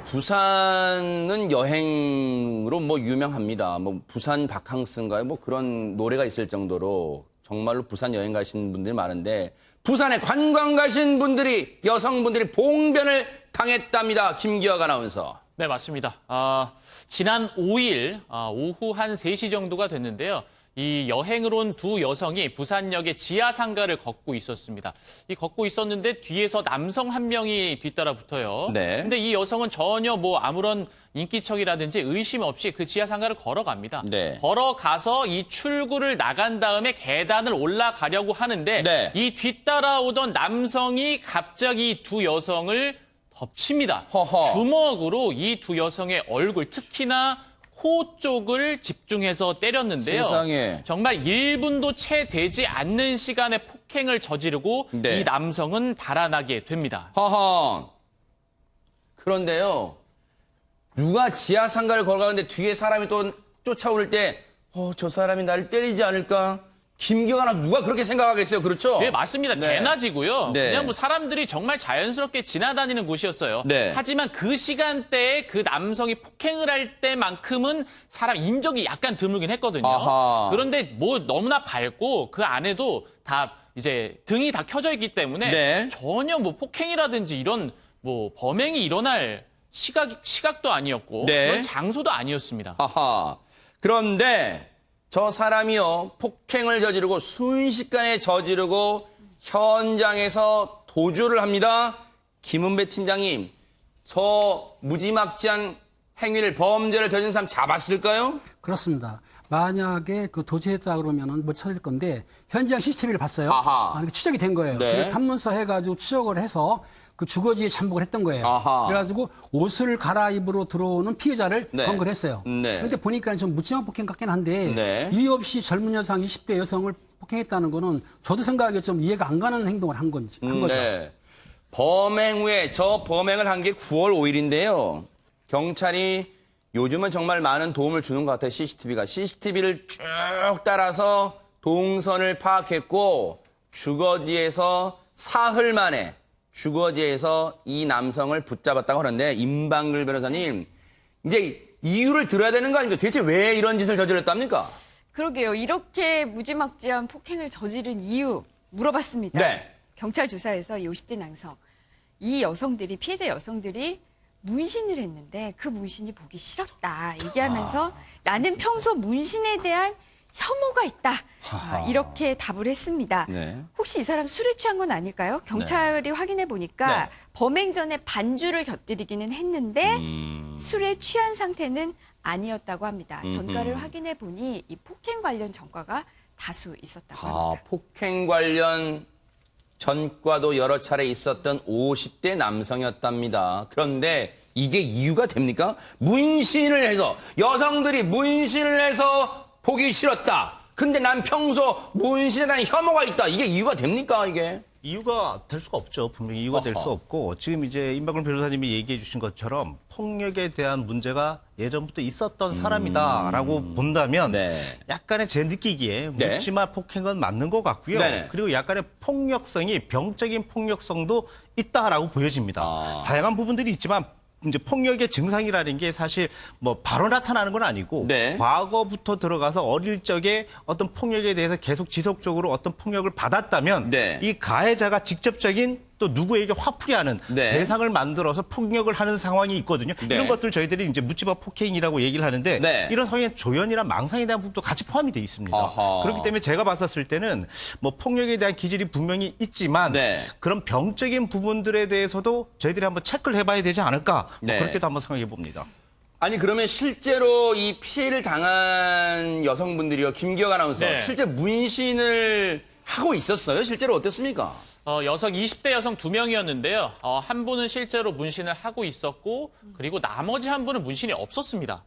부산은 여행으로 뭐 유명합니다. 뭐 부산 바캉스인가요? 뭐 그런 노래가 있을 정도로 정말로 부산 여행 가신 분들이 많은데 부산에 관광 가신 분들이 여성분들이 봉변을 당했답니다. 김기혁 아나운서. 네, 맞습니다. 지난 5일 오후 한 3시 정도가 됐는데요. 이 여행을 온 두 여성이 부산역의 지하상가를 걷고 있었습니다. 이 걷고 있었는데 뒤에서 남성 한 명이 뒤따라 붙어요. 네. 근데 이 여성은 전혀 뭐 아무런 인기척이라든지 의심 없이 그 지하상가를 걸어갑니다. 네. 걸어가서 이 출구를 나간 다음에 계단을 올라가려고 하는데 네. 이 뒤따라오던 남성이 갑자기 이 두 여성을 덮칩니다. 허허. 주먹으로 이 두 여성의 얼굴, 특히나 코 쪽을 집중해서 때렸는데요. 세상에. 정말 1분도 채 되지 않는 시간에 폭행을 저지르고 네. 이 남성은 달아나게 됩니다. 허허. 그런데요. 누가 지하상가를 걸어가는데 뒤에 사람이 또 쫓아올 때 저 사람이 나를 때리지 않을까? 김기혁 아나운서 누가 그렇게 생각하겠어요? 그렇죠? 네, 맞습니다. 네. 대낮이고요. 네. 그냥 뭐 사람들이 정말 자연스럽게 지나다니는 곳이었어요. 네. 하지만 그 시간대에 그 남성이 폭행을 할 때만큼은 사람 인적이 약간 드물긴 했거든요. 아하. 그런데 뭐 너무나 밝고 그 안에도 다 이제 등이 다 켜져 있기 때문에 네. 전혀 뭐 폭행이라든지 이런 뭐 범행이 일어날 시각도 아니었고 네. 그런 장소도 아니었습니다. 하하. 그런데 저 사람이요, 폭행을 저지르고 순식간에 저지르고 현장에서 도주를 합니다. 김은배 팀장님, 저 무지막지한 행위를, 범죄를 저지른 사람 잡았을까요? 그렇습니다. 만약에 그 도주했다 그러면은 못 찾을 건데 현장 CCTV를 봤어요. 아하. 추적이 된 거예요. 네. 그래서 탐문서 해가지고 추적을 해서 그 주거지에 잠복을 했던 거예요. 아하. 그래가지고 옷을 갈아입으러 들어오는 피해자를 네. 검거를 했어요. 네. 그런데 보니까 좀 묻지마 폭행 같긴 한데 네. 이유 없이 젊은 여성 20대 여성을 폭행했다는 거는 저도 생각하기에 좀 이해가 안 가는 행동을 한 거죠. 네. 범행 후에 저 범행을 한 게 9월 5일인데요. 경찰이 요즘은 정말 많은 도움을 주는 것 같아요. CCTV를 쭉 따라서 동선을 파악했고 주거지에서 사흘 만에 주거지에서 이 남성을 붙잡았다고 하는데 임방글 변호사님 이제 이유를 들어야 되는 거 아닙니까? 대체 왜 이런 짓을 저질렀답니까? 그러게요. 이렇게 무지막지한 폭행을 저지른 이유 물어봤습니다. 네. 경찰 조사에서 이 50대 남성, 이 여성들이, 피해자 여성들이 문신을 했는데 그 문신이 보기 싫었다 얘기하면서 나는 평소 문신에 대한 혐오가 있다. 이렇게 답을 했습니다. 네. 혹시 이 사람 술에 취한 건 아닐까요? 경찰이 확인해 보니까 네. 범행 전에 반주를 곁들이기는 했는데 술에 취한 상태는 아니었다고 합니다. 전과를 확인해 보니 이 폭행 관련 전과가 다수 있었다고 합니다. 폭행 관련 전과도 여러 차례 있었던 50대 남성이었답니다. 그런데 이게 이유가 됩니까? 문신을 해서 여성들이 문신을 해서 보기 싫었다. 근데 난 평소 문신에 대한 혐오가 있다. 이게 이유가 됩니까, 이게? 이유가 될 수가 없죠. 분명히 이유가 될 수 없고 지금 이제 임박근 변호사님이 얘기해 주신 것처럼 폭력에 대한 문제가 예전부터 있었던 사람이다라고 본다면 네. 약간의 제 느끼기에 네. 묻지마 폭행은 맞는 것 같고요. 네네. 그리고 약간의 폭력성이 병적인 폭력성도 있다라고 보여집니다. 다양한 부분들이 있지만 이제 폭력의 증상이라는 게 사실 뭐 바로 나타나는 건 아니고 네. 과거부터 들어가서 어릴 적에 어떤 폭력에 대해서 계속 지속적으로 어떤 폭력을 받았다면 네. 이 가해자가 직접적인 또 누구에게 화풀이하는 네. 대상을 만들어서 폭력을 하는 상황이 있거든요. 네. 이런 것들 저희들이 이제 묻지마 폭행이라고 얘기를 하는데 네. 이런 상황에 조연이나 망상에 대한 부분도 같이 포함이 돼 있습니다. 아하. 그렇기 때문에 제가 봤었을 때는 뭐 폭력에 대한 기질이 분명히 있지만 네. 그런 병적인 부분들에 대해서도 저희들이 한번 체크를 해봐야 되지 않을까 뭐 네. 그렇게도 한번 생각해 봅니다. 아니 그러면 실제로 이 피해를 당한 여성분들이요. 김기혁 아나운서 네. 실제 문신을 하고 있었어요? 실제로 어땠습니까? 여성 20대 여성 2명이었는데요. 한 분은 실제로 문신을 하고 있었고 그리고 나머지 한 분은 문신이 없었습니다.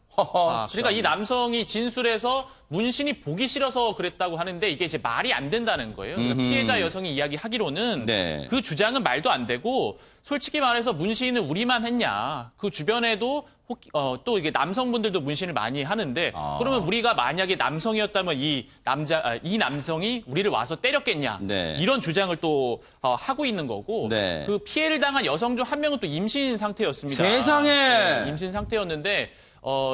그러니까 이 남성이 진술에서 문신이 보기 싫어서 그랬다고 하는데 이게 이제 말이 안 된다는 거예요. 그러니까 피해자 여성이 이야기하기로는 네. 그 주장은 말도 안 되고 솔직히 말해서 문신은 우리만 했냐. 그 주변에도 또 이게 남성분들도 문신을 많이 하는데 그러면 우리가 만약에 남성이었다면 이 남성이 우리를 와서 때렸겠냐. 네. 이런 주장을 또 하고 있는 거고 네. 그 피해를 당한 여성 중 한 명은 또 임신 상태였습니다. 세상에! 네, 임신 상태였는데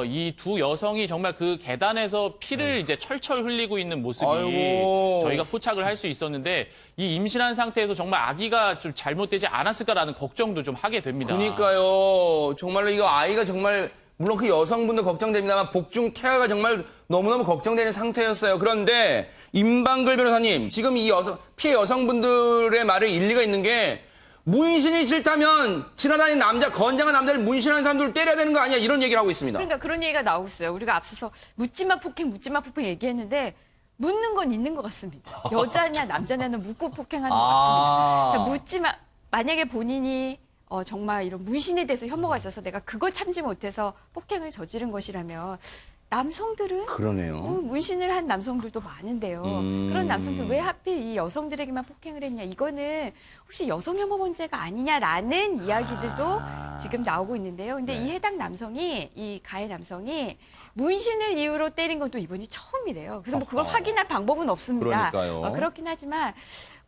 이 두 여성이 정말 그 계단에서 피를 이제 철철 흘리고 있는 모습이 아이고. 저희가 포착을 할 수 있었는데 이 임신한 상태에서 정말 아기가 좀 잘못되지 않았을까라는 걱정도 좀 하게 됩니다. 그러니까요. 정말로 이거 아이가 정말 물론 그 여성분도 걱정됩니다만 복중 태아가 정말 너무너무 걱정되는 상태였어요. 그런데 임방글 변호사님, 지금 이 피해 여성분들의 말에 일리가 있는 게 문신이 싫다면 지나다니는 남자, 건장한 남자를 문신하는 사람들을 때려야 되는 거 아니야? 이런 얘기를 하고 있습니다. 그러니까 그런 얘기가 나오고 있어요. 우리가 앞서서 묻지마 폭행 얘기했는데 묻는 건 있는 것 같습니다. 여자냐 남자냐는 묻고 폭행하는 것 같습니다. 자, 묻지마. 만약에 본인이 정말 이런 문신에 대해서 혐오가 있어서 내가 그걸 참지 못해서 폭행을 저지른 것이라면 남성들은 그러네요. 문신을 한 남성들도 많은데요. 그런 남성들 왜 하필 이 여성들에게만 폭행을 했냐. 이거는 혹시 여성 혐오 문제가 아니냐라는 이야기들도 지금 나오고 있는데요. 근데 이 해당 남성이, 이 가해 남성이 문신을 이유로 때린 건 또 이번이 처음이래요. 그래서 뭐 그걸 확인할 방법은 없습니다. 그러니까요. 그렇긴 하지만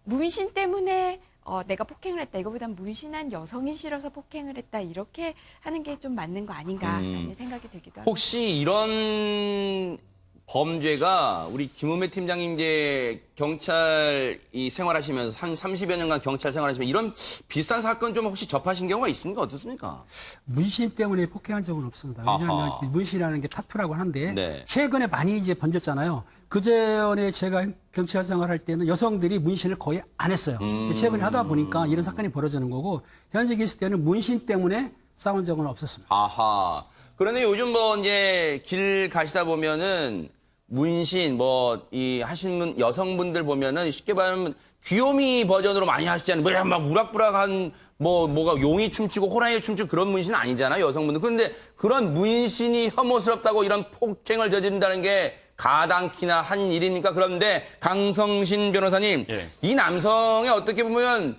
문신 때문에 내가 폭행을 했다. 이거보단 문신한 여성이 싫어서 폭행을 했다. 이렇게 하는 게 좀 맞는 거 아닌가라는 생각이 들기도 합니다. 혹시 이런 범죄가 우리 김은배 팀장님 이제 경찰 생활하시면서 한 30여 년간 경찰 생활하시면 이런 비슷한 사건 좀 혹시 접하신 경우가 있습니까? 어떻습니까? 문신 때문에 폭행한 적은 없습니다. 왜냐하면 아하. 문신이라는 게 타투라고 하는데 네. 최근에 많이 이제 번졌잖아요. 그전에 제가 경찰 생활할 때는 여성들이 문신을 거의 안 했어요. 최근에 하다 보니까 이런 사건이 벌어지는 거고 현재 있을 때는 문신 때문에 싸운 적은 없었습니다. 아하. 그런데 요즘 뭐 이제 길 가시다 보면은 문신 하시는 여성분들 보면은 쉽게 말하면 귀요미 버전으로 많이 하시잖아요. 뭐야 막 우락부락한 뭐가 용이 춤추고 호랑이 춤추고 그런 문신은 아니잖아요, 여성분들. 그런데 그런 문신이 혐오스럽다고 이런 폭행을 저지른다는 게 가당키나 한 일입니까? 그런데 강성신 변호사님, 예. 이 남성의 어떻게 보면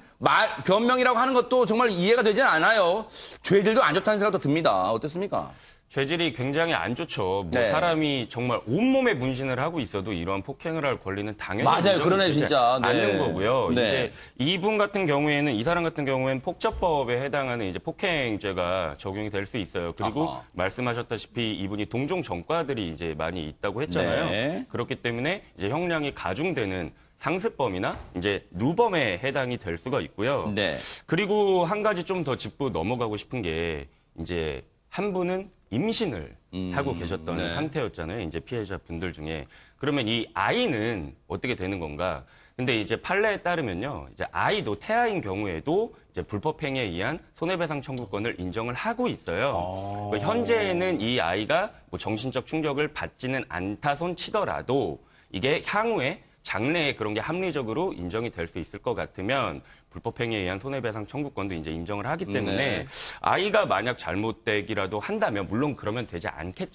변명이라고 하는 것도 정말 이해가 되지 않아요. 죄질도 안 좋다는 생각도 듭니다. 어떻습니까? 죄질이 굉장히 안 좋죠. 뭐 네. 사람이 정말 온몸에 문신을 하고 있어도 이런 폭행을 할 권리는 당연히 맞아요. 인정이 그러네, 되지 진짜. 네. 않는 거고요. 네. 이제 이분 같은 경우에는 이 사람 같은 경우에는 폭처법에 해당하는 이제 폭행죄가 적용이 될 수 있어요. 그리고 아하. 말씀하셨다시피 이분이 동종 전과들이 이제 많이 있다고 했잖아요. 네. 그렇기 때문에 이제 형량이 가중되는 상습범이나 이제 누범에 해당이 될 수가 있고요. 네. 그리고 한 가지 좀 더 짚고 넘어가고 싶은 게 이제 한 분은 임신을 하고 계셨던 네. 상태였잖아요. 이제 피해자 분들 중에. 그러면 이 아이는 어떻게 되는 건가? 근데 이제 판례에 따르면요. 이제 아이도 태아인 경우에도 이제 불법행위에 의한 손해배상 청구권을 인정을 하고 있어요. 현재는 이 아이가 뭐 정신적 충격을 받지는 않다손 치더라도 이게 향후에 장래에 그런 게 합리적으로 인정이 될 수 있을 것 같으면 불법행위에 의한 손해배상 청구권도 이제 인정을 하기 때문에 네. 아이가 만약 잘못되기라도 한다면 물론 그러면 되지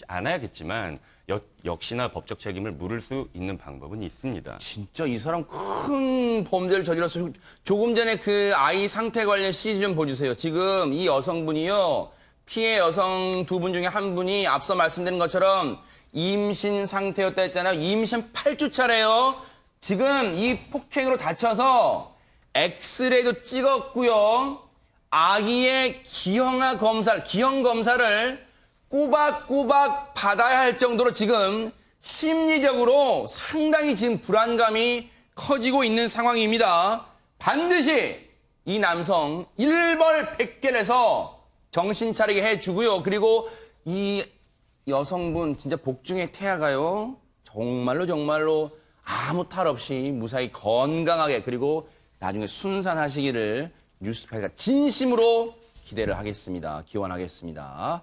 않아야겠지만 역시나 법적 책임을 물을 수 있는 방법은 있습니다. 진짜 이 사람 큰 범죄를 저질렀어요. 조금 전에 그 아이 상태 관련 CG 좀 보여주세요. 지금 이 여성분이요. 피해 여성 두 분 중에 한 분이 앞서 말씀드린 것처럼 임신 상태였다 했잖아요. 임신 8주 차래요. 지금 이 폭행으로 다쳐서 엑스레이도 찍었고요. 아기의 기형 검사를 꼬박꼬박 받아야 할 정도로 지금 심리적으로 상당히 지금 불안감이 커지고 있는 상황입니다. 반드시 이 남성 일벌백계해서 정신 차리게 해주고요. 그리고 이 여성분 진짜 복중의 태아가요. 정말로 아무 탈 없이 무사히 건강하게 그리고 나중에 순산하시기를 뉴스파이가 진심으로 기대를 하겠습니다. 기원하겠습니다.